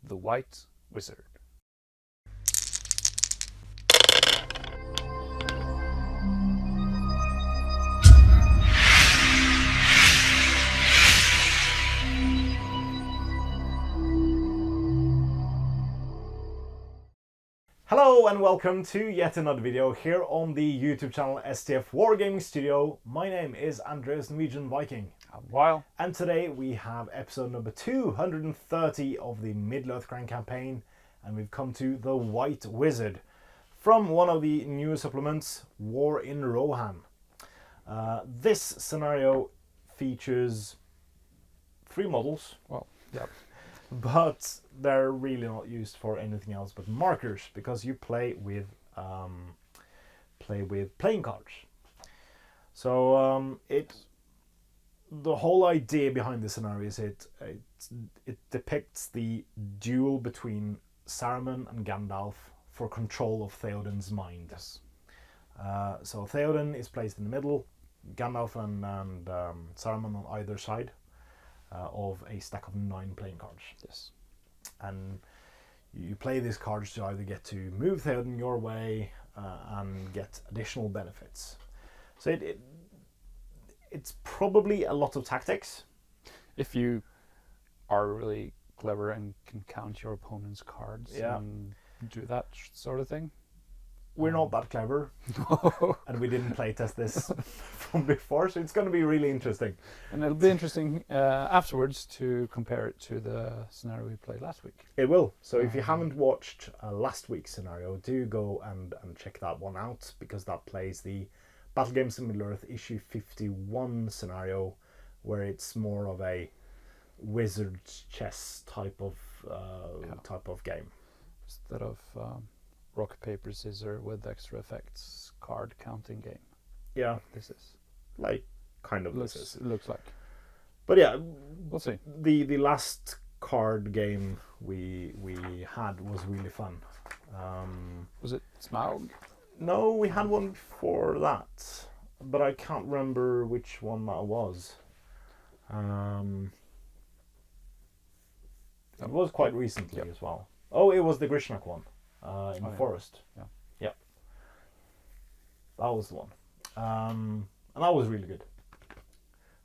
the White Wizard. Hello and welcome to yet another video here on the YouTube channel STF Wargaming Studio. My name is Andreas Norwegian Viking. And today we have episode number 230 of the Middle-earth Grand Campaign, and we've come to the White Wizard from one of the newer supplements, War in Rohan. This scenario features 3 models. Well, yeah. But they're really not used for anything else but markers, because you play with playing cards. So the whole idea behind this scenario is it depicts the duel between Saruman and Gandalf for control of Theoden's mind. Yes. So Theoden is placed in the middle, Gandalf and Saruman on either side of a stack of 9 playing cards. Yes. And you play these cards to either get to move Theoden your way and get additional benefits. So it's probably a lot of tactics. If you are really clever and can count your opponent's cards and do that sort of thing. We're not that clever, and we didn't playtest this from before, so it's going to be really interesting. And it'll be interesting afterwards to compare it to the scenario we played last week. It will. So if you haven't watched last week's scenario, do go and check that one out, because that plays the Battle Games in Middle-earth issue 51 scenario, where it's more of a wizard's chess type of game. Instead of rock, paper, scissors with extra effects card counting game. Yeah. This is. Like, kind of looks like. But yeah, we'll see. The last card game we had was really fun. Was it Smaug? No, we had one before that, but I can't remember which one that was. It was quite recently as well. Oh, it was the Grishnak one in the forest. Yeah. That was the one. And that was really good.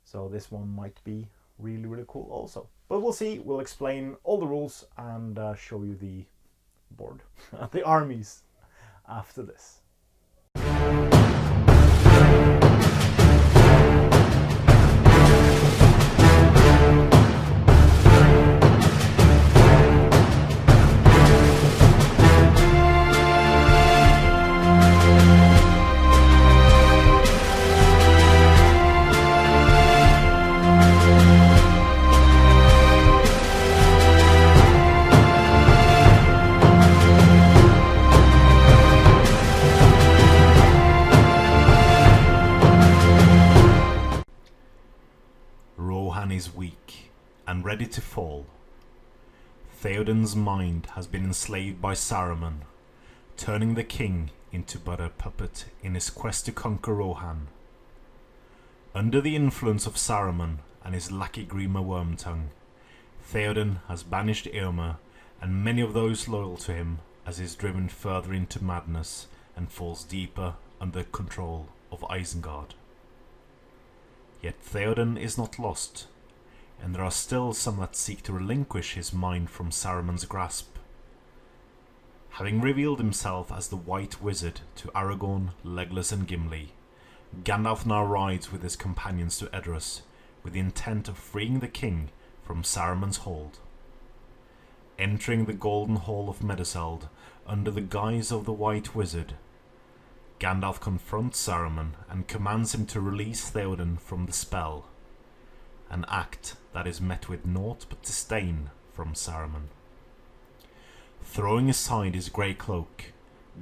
So this one might be really, really cool also. But we'll see. We'll explain all the rules and show you the board, the armies after this. Rohan is weak and ready to fall. Theoden's mind has been enslaved by Saruman, turning the king into but a puppet in his quest to conquer Rohan. Under the influence of Saruman and his lackey Grima Wormtongue, Theoden has banished Éomer and many of those loyal to him, as he is driven further into madness and falls deeper under control of Isengard. Yet Theoden is not lost, and there are still some that seek to relinquish his mind from Saruman's grasp. Having revealed himself as the White Wizard to Aragorn, Legolas and Gimli, Gandalf now rides with his companions to Edoras with the intent of freeing the king from Saruman's hold. Entering the Golden Hall of Meduseld under the guise of the White Wizard, Gandalf confronts Saruman and commands him to release Theoden from the spell, an act that is met with naught but disdain from Saruman. Throwing aside his grey cloak,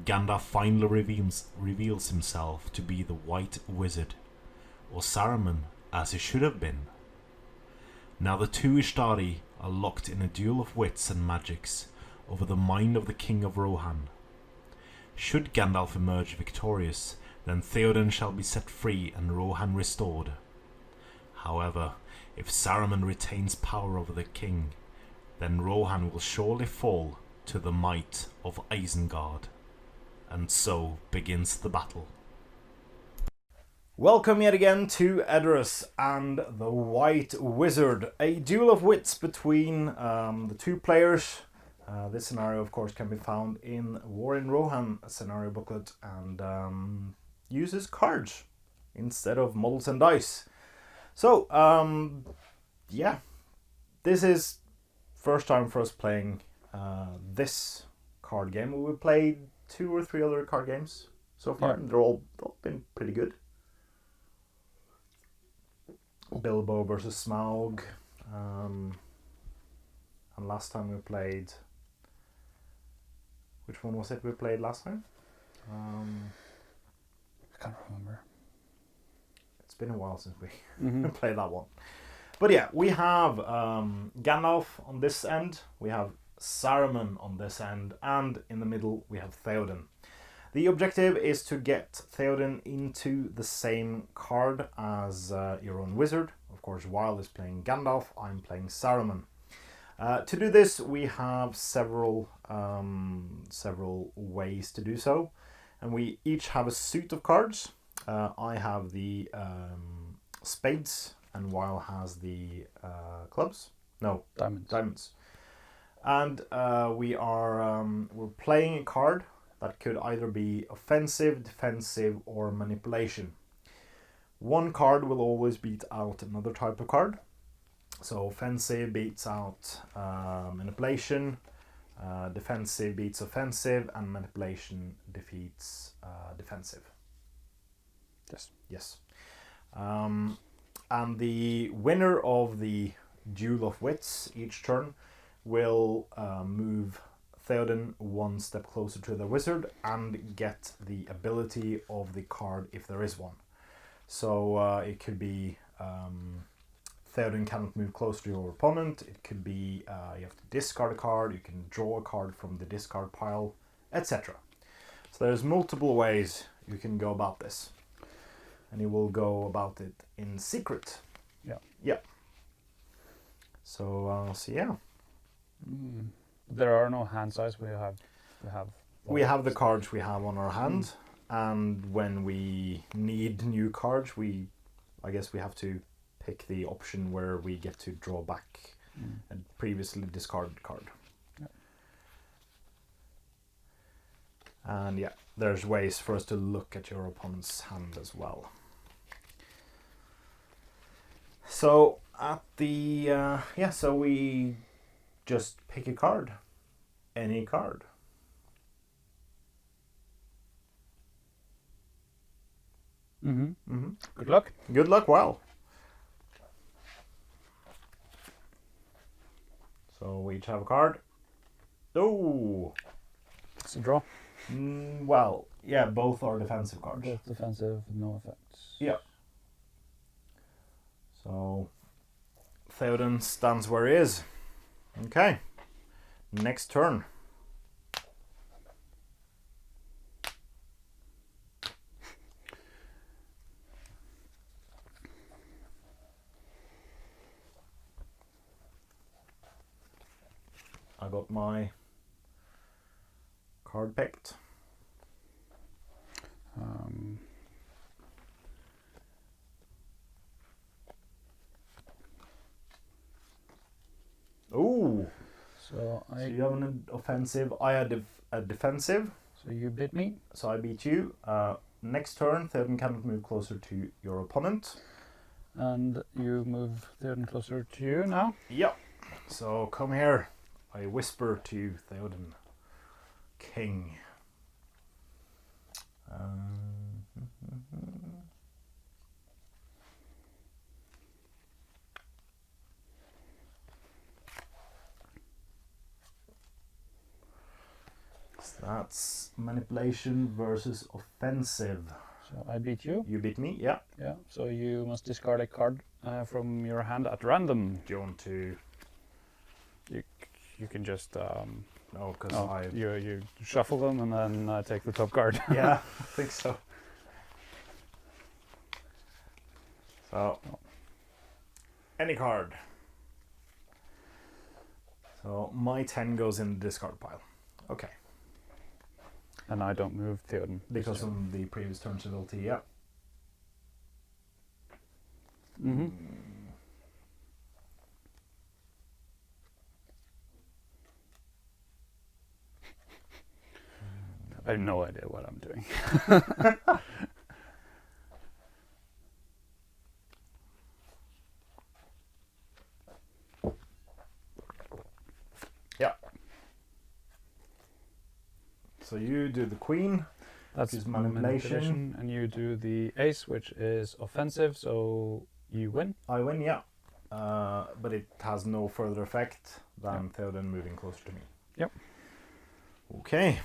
Gandalf finally reveals himself to be the White Wizard, or Saruman as he should have been. Now the two Istari are locked in a duel of wits and magics over the mind of the King of Rohan. Should Gandalf emerge victorious, then Theoden shall be set free and Rohan restored. However, if Saruman retains power over the king, then Rohan will surely fall to the might of Isengard. And so begins the battle. Welcome yet again to Edoras and the White Wizard, a duel of wits between the two players. This scenario, of course, can be found in War in Rohan scenario booklet and uses cards instead of models and dice. So, yeah, this is first time for us playing this card game. We've played 2 or 3 other card games so far, and they're all been pretty good. Bilbo versus Smaug, and last time we played... Which one was it we played last time? I can't remember. It's been a while since we played that one. But yeah, we have Gandalf on this end, we have Saruman on this end, and in the middle we have Theoden. The objective is to get Theoden into the same card as your own wizard. Of course, Wild is playing Gandalf, I'm playing Saruman. To do this, we have several ways to do so, and we each have a suit of cards. I have the spades, and Weil has the clubs. No, diamonds. And we're playing a card that could either be offensive, defensive, or manipulation. One card will always beat out another type of card. So offensive beats out manipulation, defensive beats offensive, and manipulation defeats defensive. Yes. And the winner of the duel of wits each turn will move Theoden 1 step closer to the wizard and get the ability of the card if there is one. So it could be Theoden cannot move closer to your opponent. It could be you have to discard a card, you can draw a card from the discard pile, etc. So there's multiple ways you can go about this. And you will go about it in secret. Yeah. So yeah. There are no hand size. We have the cards we have on our hand, and when we need new cards, I guess we have to pick the option where we get to draw back a previously discarded card. And yeah, there's ways for us to look at your opponent's hand as well. So at the so we just pick a card, any card. Good luck. Good luck. Wow. So we each have a card. Oh, it's a draw. Well, yeah, both are defensive cards. Both defensive, no effects. Yeah. So Theoden stands where he is. Okay. Next turn. I got my card picked. Oh, so you have an offensive. I had a defensive. So you beat me. So I beat you. Next turn, Theoden cannot move closer to your opponent. And you move Theoden closer to you now. Yep. So come here. I whisper to Theoden, King. So that's manipulation versus offensive. So I beat you. You beat me, yeah. Yeah. So you must discard a card from your hand at random. Do you want to? You can just no, because you shuffle them and then take the top card. Yeah, I think so. So any card. So So my 10 goes in the discard pile. Okay. And I don't move Theoden. Because of the previous turn's ability, yeah. Mm-hmm. I have no idea what I'm doing. Yeah. So you do the queen. That's is manipulation. And you do the ace, which is offensive, so you win. I win, yeah. But it has no further effect than Theoden moving closer to me. Yep. Okay.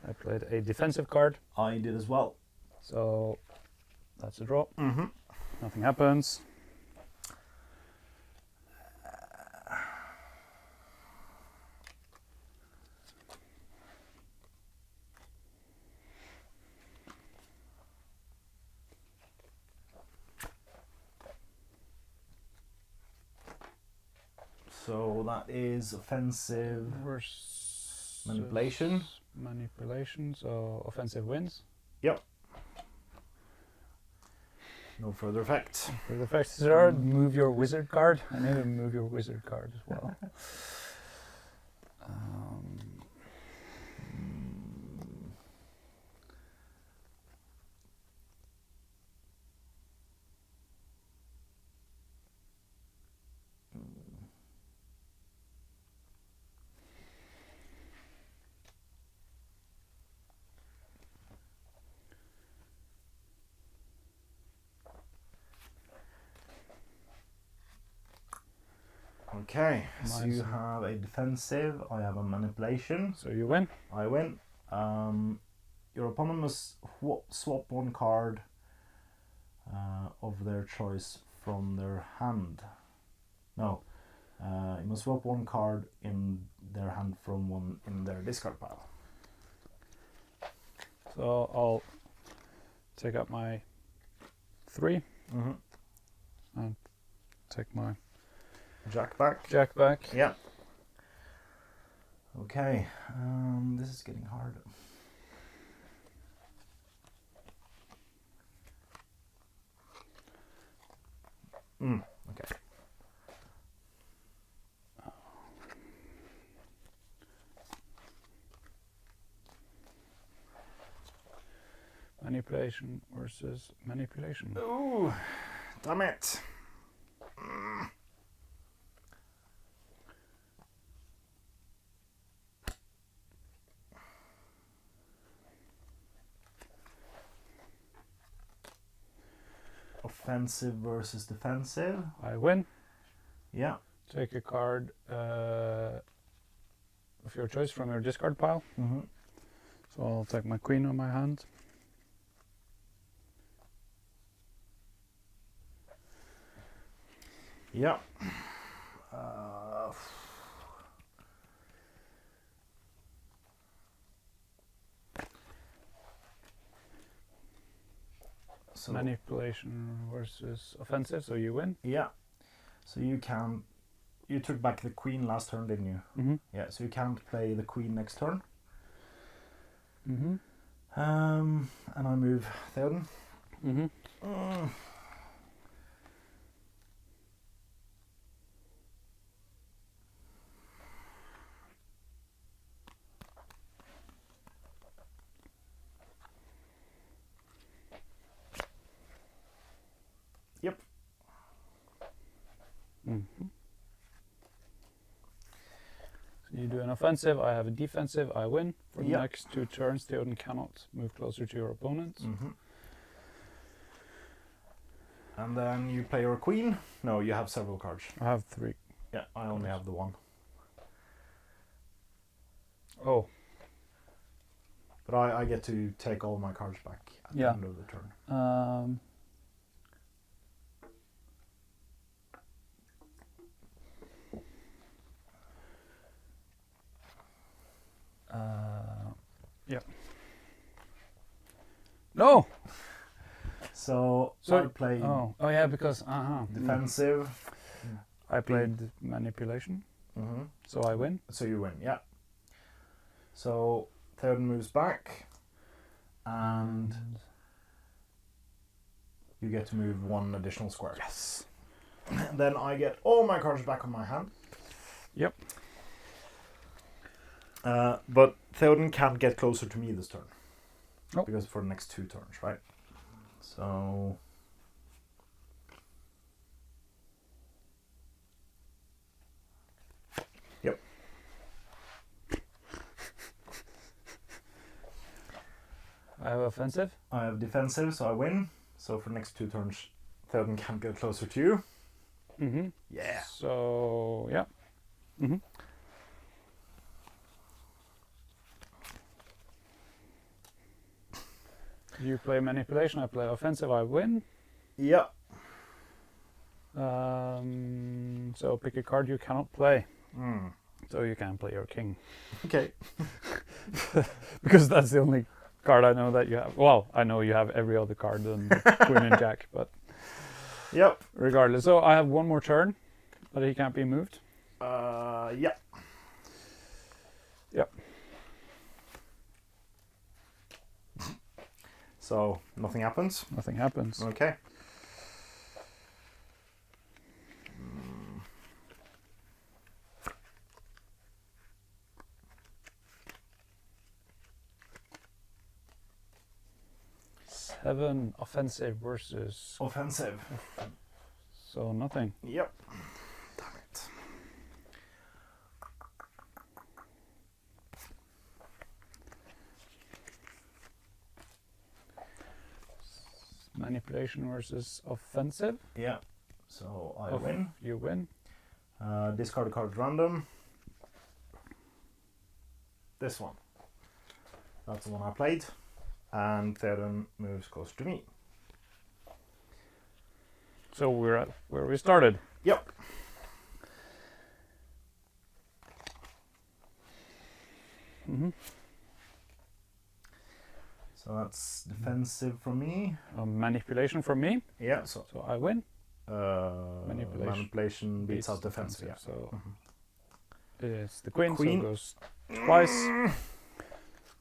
I played a defensive card. I did as well. So that's a draw. Mm-hmm. Nothing happens. So that is offensive Versus manipulation. Manipulation, so offensive wins. Yep. No further effect. For the effects are move your wizard card. I need to move your wizard card as well. Okay, so you have a defensive, I have a manipulation. So you win. I win. Your opponent must swap one card of their choice from their hand. No, you must swap one card in their hand from one in their discard pile. So I'll take out my 3 and take my Jack back. jack back. Yeah. Okay, this is getting hard. Okay. Manipulation versus manipulation. Ooh, damn it. Offensive versus defensive. I win. Yeah. Take a card of your choice from your discard pile. So I'll take my queen on my hand. Yeah. So manipulation versus offensive, so you win. Yeah. So you took back the queen last turn, didn't you? Yeah. So you can't play the queen next turn. And I move Theoden. Yep. So you do an offensive, I have a defensive, I win. For the next 2 turns, Theoden cannot move closer to your opponent. And then you play your queen. No, you have several cards. I have 3. Yeah, I only have the 1. Oh. But I get to take all my cards back at the end of the turn. Yeah. No. So I played. Oh yeah, because defensive. I played manipulation. Mm-hmm. So I win. So you win, yeah. So Theoden moves back, and you get to move one additional square. Yes. Then I get all my cards back on my hand. Yep. But Theoden can't get closer to me this turn. Oh. Because for the next 2 turns, right? So... Yep. I have offensive. I have defensive, so I win. So for the next 2 turns, Theoden can't get closer to you. Mm-hmm. Yeah. So, yeah. Mm-hmm. You play manipulation, I play offensive, I win. Yeah. So pick a card you cannot play. Mm. So you can play your king. Okay. Because that's the only card I know that you have. Well, I know you have every other card than Queen and Jack, but... Yep. Regardless. So I have one more turn, but he can't be moved. Yeah. Yep. So nothing happens. Nothing happens. Okay. Seven offensive versus... Offensive. So nothing. Yep. Damn it. Manipulation versus offensive. Yeah. So I win. You win. Discard a card at random. This one. That's the one I played. And Theoden moves closer to me. So we're at where we started. Yep. Mm-hmm. So that's defensive from me. Manipulation from me. Yeah. So I win. manipulation beats out defensive. Yeah. So it's the queen. Queen. So it goes twice.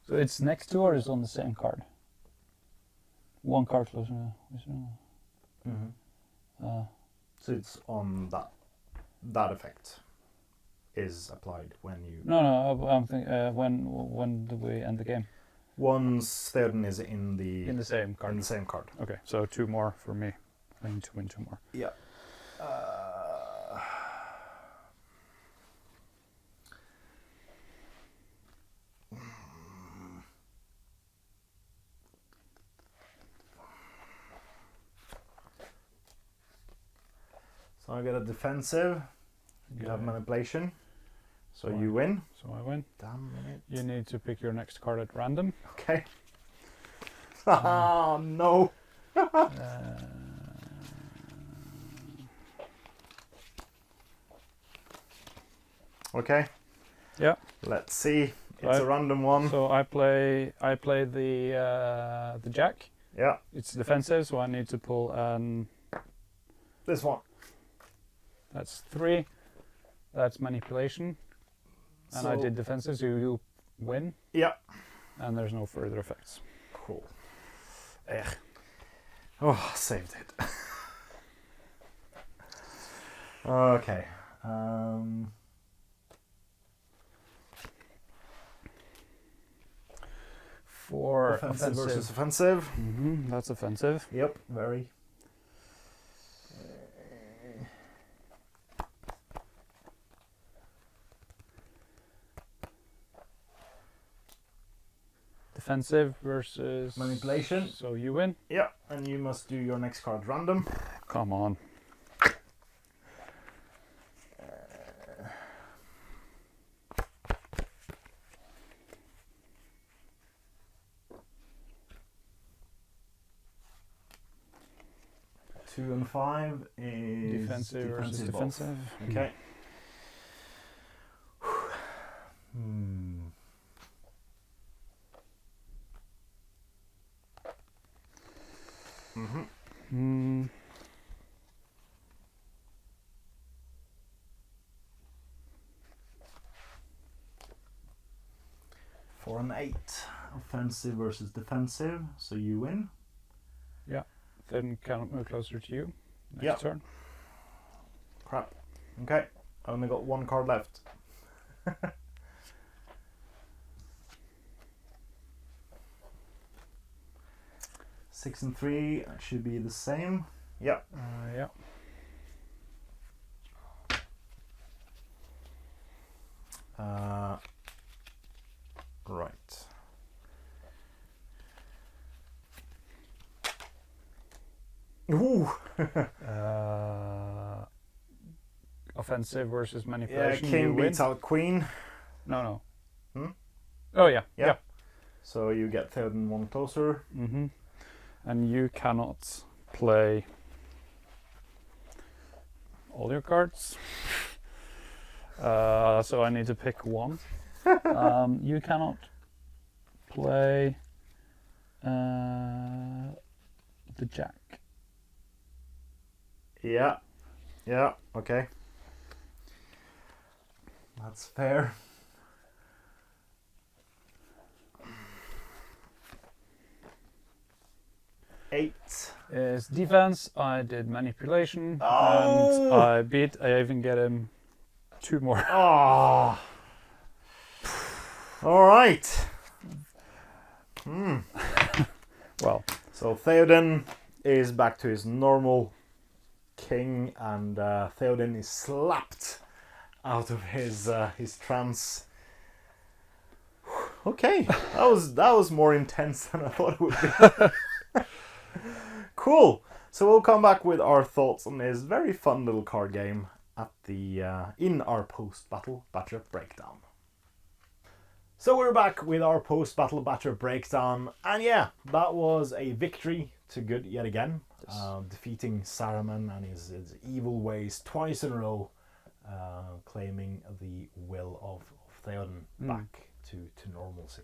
So it's next to or is on the same card? One card closer. Mm-hmm. So it's on that effect is applied when you. No. I'm thinking when do we end the game? Once Theoden is in the same card. In the same card. Okay, so 2 more for me. I need to win 2 more. Yeah. So I get a defensive. You have manipulation. So you win. So I win. Damn it. You need to pick your next card at random. Okay. Oh no. Okay. Yeah. Let's see. It's a random one. So I play the jack. Yeah. It's defensive, so I need to pull this one. That's 3. That's manipulation. And I did defensive, so you win. Yeah. And there's no further effects. Cool. Oh, saved it. Okay. For offensive versus offensive. Mm-hmm, that's offensive. Yep, very. Defensive versus manipulation. So you win. Yeah, and you must do your next card random. Come on. 2 and 5 is defensive versus both. defensive. Okay. Hmm. 4 and 8. Offensive versus defensive. So you win. Yeah. Then cannot move closer to you. Next Yep. turn. Crap. Okay. I only got 1 card left. 6 and 3 should be the same. Yeah. Yeah. Right. Ooh. Offensive versus Yeah, manipulation. king you win. beats out queen. No. Hmm? Oh yeah. Yeah. So you get Theoden 1 closer. Mm-hmm. And you cannot play all your cards. So I need to pick one. You cannot play the jack. Yeah. Yeah. Okay. That's fair. Eight. Is defense. I did manipulation. Oh! And I beat. I even get him 2 more. Oh. All right. Well. So Theoden is back to his normal king, and Theoden is slapped out of his trance. Okay, that was more intense than I thought it would be. Cool. So we'll come back with our thoughts on this very fun little card game at the in our post-battle Batcher breakdown. So we're back with our post-battle Batcher breakdown, and yeah, that was a victory to good yet again, defeating Saruman and his evil ways twice in a row, claiming the will of Theoden back to normalcy.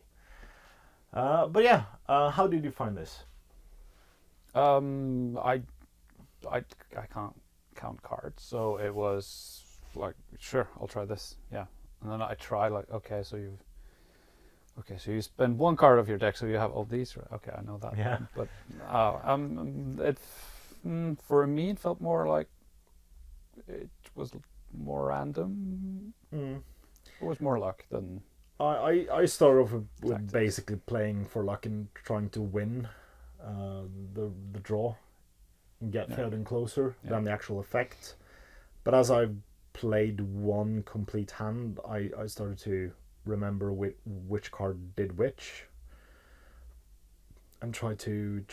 But yeah, how did you find this? I can't count cards, so it was like, sure, I'll try this. Yeah, and then I try like, okay, so you spend 1 card of your deck, so you have all these. Okay, I know that. Yeah. But for me, it felt more like it was more random. It was more luck than. I started off with Tactics. basically playing for luck and trying to win the draw and get Theoden closer than the actual effect. But as I played 1 complete hand, I started to remember which card did which, and try to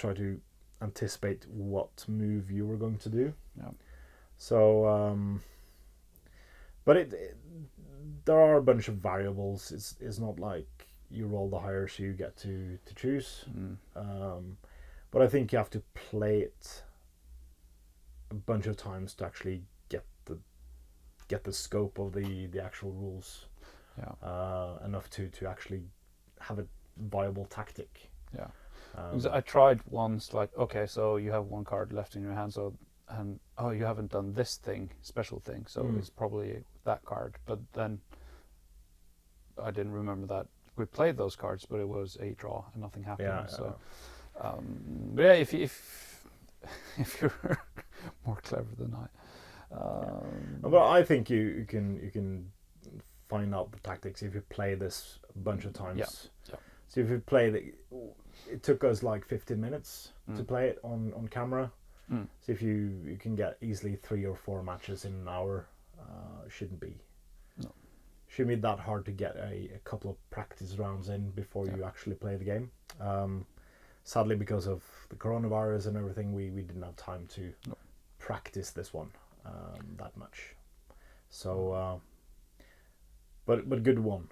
anticipate what move you were going to do. Yeah. So, but there are a bunch of variables. It's not like you roll the higher, so you get to choose. But I think you have to play it a bunch of times to actually get the scope of the actual rules. Yeah. Enough to actually have a viable tactic. Yeah. I tried once, like, okay, so you have 1 card left in your hand, and you haven't done this special thing, so it's probably that card. But then I didn't remember that we played those cards, but it was a draw and nothing happened. Yeah. So, but yeah, if you're more clever than I. But I think you can find out the tactics if you play this a bunch of times. Yeah. So if you play it took us like 15 minutes to play it on camera. So if you can get easily 3 or 4 matches in an hour, shouldn't be that hard to get a couple of practice rounds in before you actually play the game. Sadly, because of the coronavirus and everything, we didn't have time to practice this one that much. So, but good one.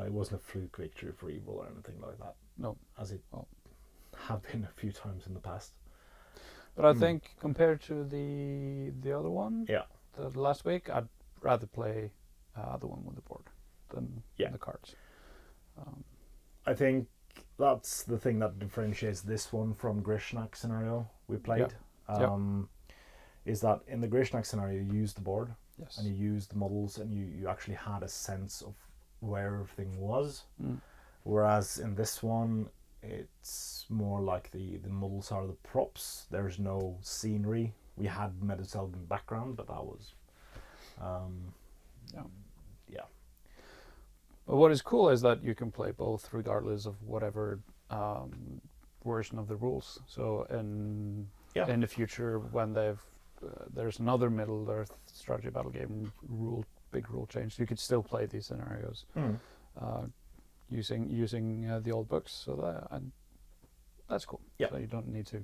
It wasn't a fluke victory for Evil or anything like that. No, as it have been a few times in the past. But I think compared to the other one, the last week, I'd rather play the one with the board than the cards. I think that's the thing that differentiates this one from Grishnak scenario we played. Is that in the Grishnak scenario you use the board and you use the models and you actually had a sense of where everything was. Whereas in this one it's more like the models are the props. There's no scenery. We had Medicel in the background, but that was But what is cool is that you can play both regardless of whatever version of the rules. So in the future, when there's another Middle Earth strategy battle game big rule change, you could still play these scenarios using the old books. So that's cool. Yeah. So you don't need to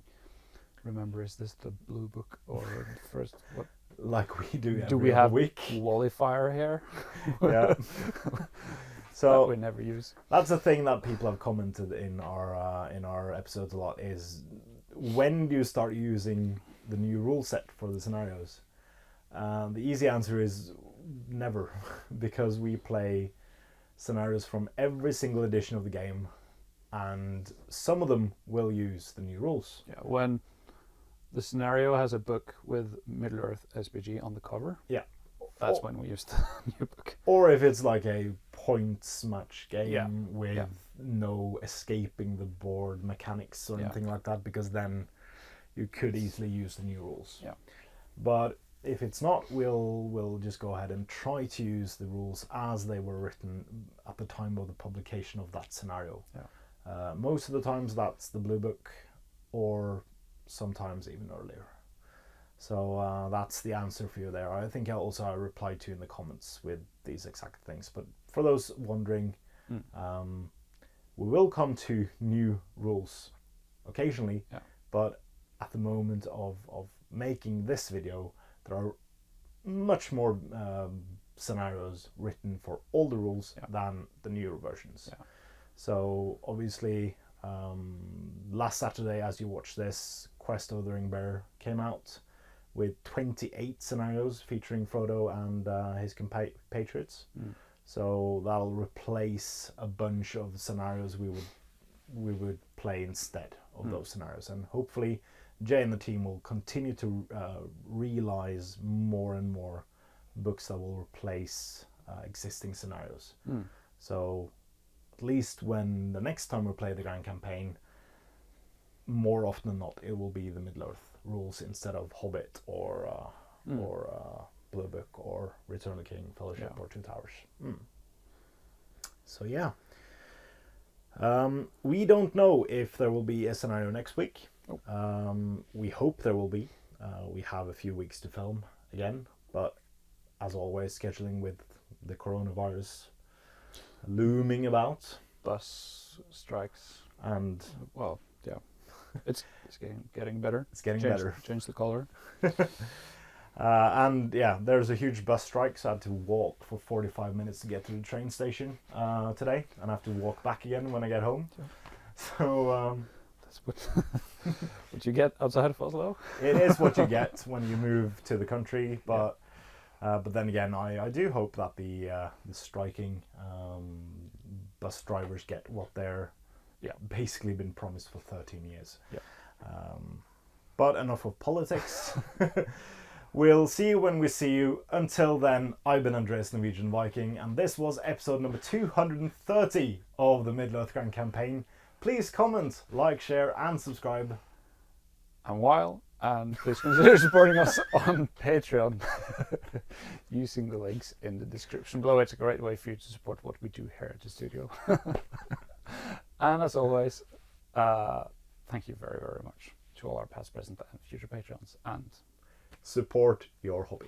remember, is this the blue book or the first what? Like we do every Do we have week. Wally Fire here? Yeah. So that we never use. That's the thing that people have commented in our episodes a lot, is when do you start using the new rule set for the scenarios? The easy answer is never, because we play scenarios from every single edition of the game, and some of them will use the new rules. Yeah, when the scenario has a book with Middle-earth SBG on the cover. Yeah. That's when we use the new book. Or if it's like a points match game with no escaping the board mechanics or anything like that, because then you could easily use the new rules. Yeah. But if it's not, we'll just go ahead and try to use the rules as they were written at the time of the publication of that scenario. Yeah. Most of the times that's the blue book, or sometimes even earlier. So that's the answer for you there. I think I replied to you in the comments with these exact things. But for those wondering, we will come to new rules occasionally. Yeah. But at the moment of making this video, there are much more scenarios written for all the rules than the newer versions. Yeah. So obviously, last Saturday, as you watch this, Quest of the Ring Bearer came out with 28 scenarios featuring Frodo and his compatriots. So that'll replace a bunch of the scenarios we would play instead of those scenarios, and hopefully Jay and the team will continue to realize more and more books that will replace existing scenarios. So at least when the next time we play the Grand Campaign, more often than not, it will be the Middle-earth rules instead of Hobbit or Blue Book or Return of the King, Fellowship or Two Towers. So yeah. We don't know if there will be a scenario next week. We hope there will be. We have a few weeks to film again, but as always, scheduling with the coronavirus looming about. Bus strikes. And well, yeah. It's getting better. It's getting better. Change the color. And yeah, there's a huge bus strike, so I had to walk for 45 minutes to get to the train station today, and I have to walk back again when I get home. So that's what you get outside of Oslo. It is what you get when you move to the country, but then again, I do hope that the striking bus drivers get what they're basically been promised for 13 years. Yeah. But enough of politics. We'll see you when we see you. Until then, I've been Andreas Norwegian Viking, and this was episode number 230 of the Middle-earth Grand Campaign. Please comment, like, share, and subscribe. And please consider supporting us on Patreon using the links in the description below. It's a great way for you to support what we do here at the studio. And as always, thank you very, very much to all our past, present, and future patrons. And support your hobby.